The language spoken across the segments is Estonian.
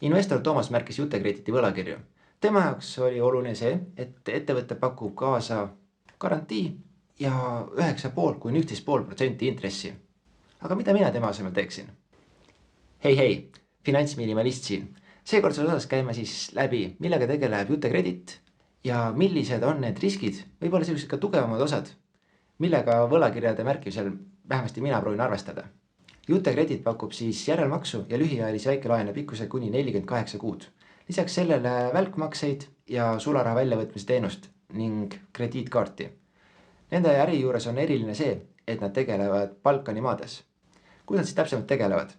Investor Toomas märkis Jutekrediti võlakirju. Tema jaoks oli oluline see, et ettevõte pakub kaasa garantii ja 9,5 kuni 11,5% intressi. Aga mida mina tema asemel teeksin? Hei, finantsminimalist siin. Seekordses osas käime siis läbi, millega tegeleb Jutekredit ja millised on need riskid, võib-olla sellised ka tugevamad osad, millega võlakirjade märkimisel vähemasti mina proovin arvestada. Jutekredit pakub siis järelmaksu ja lühiajalisi väikelaene pikkuse kuni 48 kuud. Lisaks sellele välkmakseid ja sularaha väljavõtmise teenust ning krediitkaarti. Nende äri juures on eriline see, et nad tegelevad Balkani maades. Kus nad siis täpsemalt tegelevad?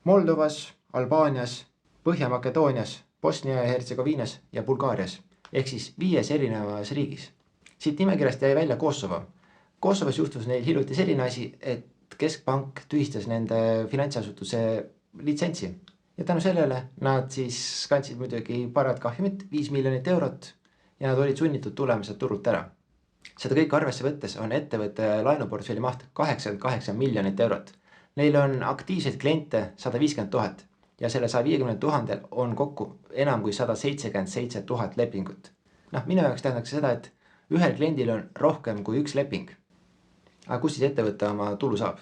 Moldovas, Albaanias, Põhja-Makedoonias, Bosnia ja Hertsegoviinas ja Bulgaarias ehk siis 5 erinevas riigis. Siit nimekirjast jäi välja Kosovo. Kosovos juhtus neil hiljuti selline asi, et keskpank tühistas nende finantsasutuse litsentsi ja tänu sellele nad siis kandsid muidugi parat kahjumit 5 miljonit eurot ja nad olid sunnitud tulema sealt turult ära. Seda kõik arvesse võttes on ettevõtte laenuportfelli maht 88 miljonit eurot. Neil on aktiivseid kliente 150 000 ja selle 150 000 on kokku enam kui 177 000 lepingut. Minu jaoks tähendaks seda, et ühel kliendil on rohkem kui üks leping. Aga kus siis ettevõte oma tulu saab?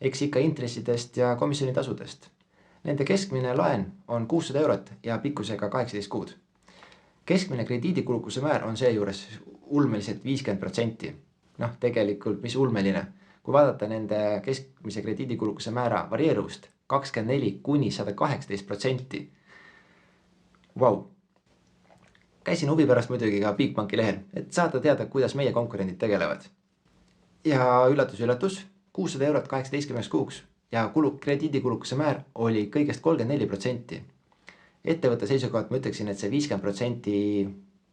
Eks ikka intressidest ja komisjonitasudest. Nende keskmine laen on 600 eurot ja pikkusega 18 kuud. Keskmine krediidikulukuse määr on seejuures ulmeliselt 50%. Tegelikult mis ulmeline. Kui vaadata nende keskmise krediidikulukuse määra varieeruvust 24 kuni 118%. Vau! Käisin huvi pärast muidugi ka Bigbanki lehel, et saada teada, kuidas meie konkurendid tegelevad. Ja üllatus, 600 eurot 18 kuuks ja krediidikulukuse määr oli kõigest 34%. Ettevõtte seisukohalt ma ütleksin, et see 50%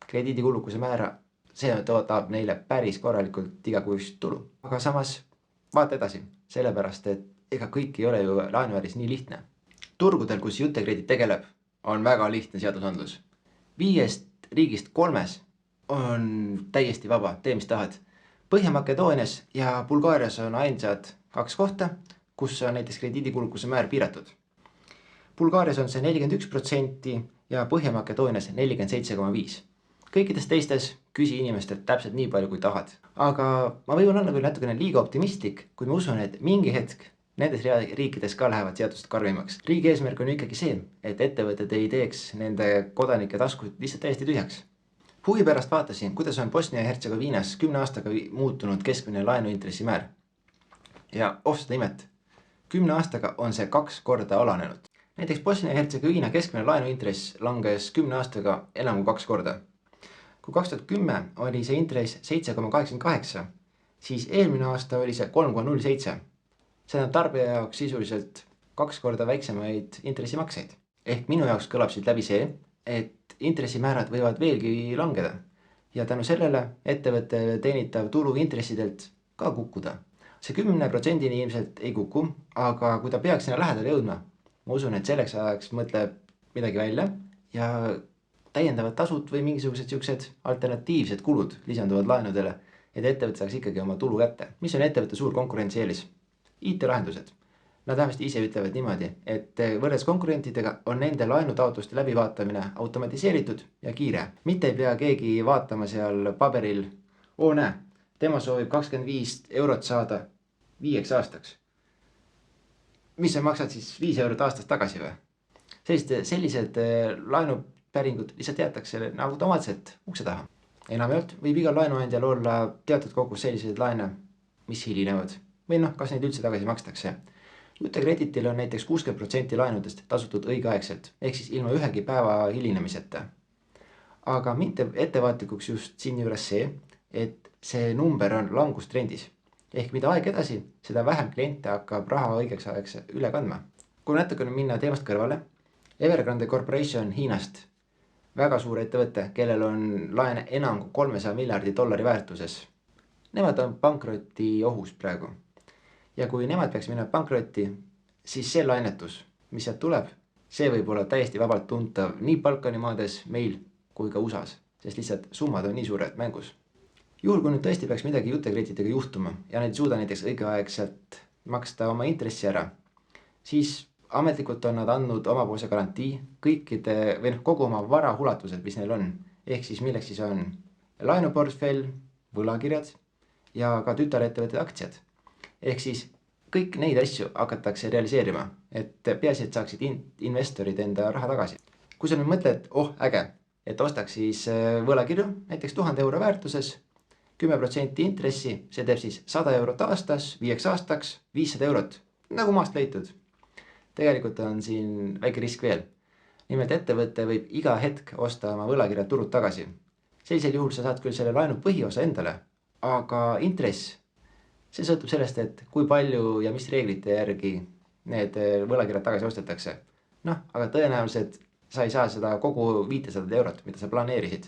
krediidikulukuse määra, see toodab neile päris korralikult igakuist tulu. Aga samas vaata edasi, sellepärast, et ega kõik ei ole ju laenuäris nii lihtne. Turgudel, kus Jutekredit tegeleb, on väga lihtne seadusandlus. 5 riigist 3 on täiesti vaba, tee mis tahad. Põhja-Makedoonias ja Bulgaarias on ainsad 2 kohta, kus on näiteks krediidikulukuse määr piiratud. Bulgaarias on see 41% ja Põhja-Makedoonias 47,5%. Kõikides teistes küsi inimestelt täpselt nii palju, kui tahad. Aga ma võin olla küll natukene liiga optimistlik, kui ma usun, et mingi hetk nendes riikides ka lähevad seadused karmimaks. Riigi eesmärk on ikkagi see, et ettevõtted ei teeks nende kodanike taskud lihtsalt täiesti tühjaks. Huvi pärast vaatasin, kuidas on Bosnia ja Hertsegoviinas 10 aastaga muutunud keskmine laenuintressi määr. Ja seda imet, 10 aastaga on see 2 korda alanenud. Näiteks Bosnia ja Hertsegoviina keskmine laenuintress langes 10 aastaga enam kui 2 korda. Kui 2010 oli see intress 7,88, siis eelmine aasta oli see 3,07. See on tarbija jaoks sisuliselt 2 korda väiksemaid intressimakseid. Ehk minu jaoks kõlab siit läbi see, et intressimäärad võivad veelgi langeda. Ja tänu sellele ettevõtte teenitav tulu intressidelt ka kukkuda. See 10% ilmselt ei kuku, aga kui ta peaks sinna lähedale jõudma, ma usun, et selleks ajaks mõtleb midagi välja ja täiendavad tasud või mingisugused siuksed alternatiivsed kulud lisanduvad laenudele, et ettevõte saaks ikkagi oma tulu kätte. Mis on ettevõtte suur konkurentsieelis? IT-lahendused. Nad vähemasti ise ütlevad niimoodi, et võrreldes konkurentidega on nende laenutaotluste läbivaatamine automatiseeritud ja kiire. Mitte ei pea keegi vaatama seal paberil, näe, tema soovib 25 eurot saada 5 aastaks. Mis sa maksad siis 5 eurot aastast tagasi või? Sellised laenupäringud lihtsalt jäetakse automaatselt ukse taha. Enamjaolt võib igal laenuandjal olla teatud kogus selliseid laene, mis hilinevad. Või kas neid üldse tagasi makstakse. Jutekreditil on näiteks 60% laenudest tasutud õigeaegselt, ehk siis ilma ühegi päeva hilinemiseta. Aga mind teeb ettevaatlikuks just siin juures see, et see number on langustrendis. Ehk mida aeg edasi, seda vähem kliente hakkab raha õigeks ajaks üle kandma. Kui natukene minna teemast kõrvale, Evergrande Corporation Hiinast, väga suur ettevõte, kellel on laene enam kui 300 miljardi dollari väärtuses. Nemad on pankroti ohus praegu. Ja kui nemad peaks minna pankrotti, siis see lainetus, mis sealt tuleb, see võib olla täiesti vabalt tuntav nii Balkani maades, meil kui ka USAs, sest lihtsalt summad on nii suured mängus. Juhul kui nüüd tõesti peaks midagi Jutekreditidega juhtuma ja neid suuda näiteks õigeaegselt maksta oma intressi ära, siis ametlikult on nad andnud omapoolse garantii kõikide või kogu oma vara ulatuselt, mis neil on. Ehk siis milleks siis on laenuportfell, võlakirjad ja ka tütarettevõtete aktsiad. Ehk siis kõik neid asju hakatakse realiseerima, et peaasi, et saaksid investorid enda raha tagasi. Kui sa nüüd mõtled, äge, et ostaks siis võlakirju näiteks 1000 euro väärtuses, 10% intressi, see teeb siis 100 eurot aastas, 5 aastaks, 500 eurot, nagu maast leitud. Tegelikult on siin väike risk veel. Nimelt ettevõte võib iga hetk osta oma võlakirjad turult tagasi. Sellisel juhul sa saad küll selle laenu põhiosa endale, aga intress, see sõltub sellest, et kui palju ja mis reeglite järgi need võlakirjad tagasi ostetakse. Aga tõenäoliselt sa ei saa seda kogu 500 eurot, mida sa planeerisid.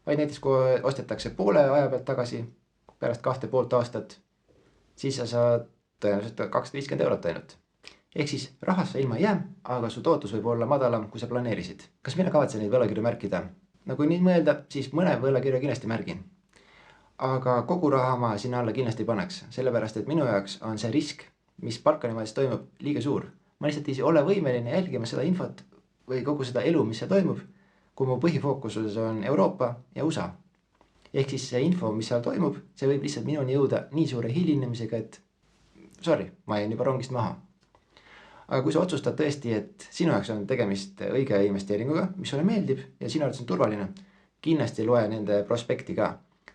Vaid näiteks kui ostetakse poole aja pealt tagasi, pärast 2,5 aastat, siis sa saad tõenäoliselt 250 eurot ainult. Ehk siis rahast sa ilma ei jää, aga su tootlus võib olla madalam, kui sa planeerisid. Kas mina kavatsen neid võlakirju märkida? Kui nii mõelda, siis mõne võlakirja kindlasti märgin. Aga kogu raha ma sinna alla kindlasti ei paneks, sellepärast et minu jaoks on see risk, mis Balkanimaades toimub, liiga suur. Ma lihtsalt ei ole võimeline jälgima seda infot või kogu seda elu, mis seal toimub, kui mu põhifookuses on Euroopa ja USA. Ehk siis see info, mis seal toimub, see võib lihtsalt minuni jõuda nii suure hilinemisega, et ma jäin juba rongist maha. Aga kui sa otsustad tõesti, et sinu jaoks on tegemist õige investeeringuga, mis sulle meeldib ja sinu arvates on turvaline, kindlasti loe nende prospekti ka.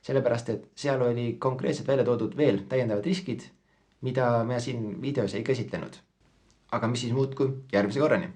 Sellepärast, et seal oli konkreetselt välja toodud veel täiendavad riskid, mida me siin videos ei käsitlenud. Aga mis siis muutku järgmise korrani?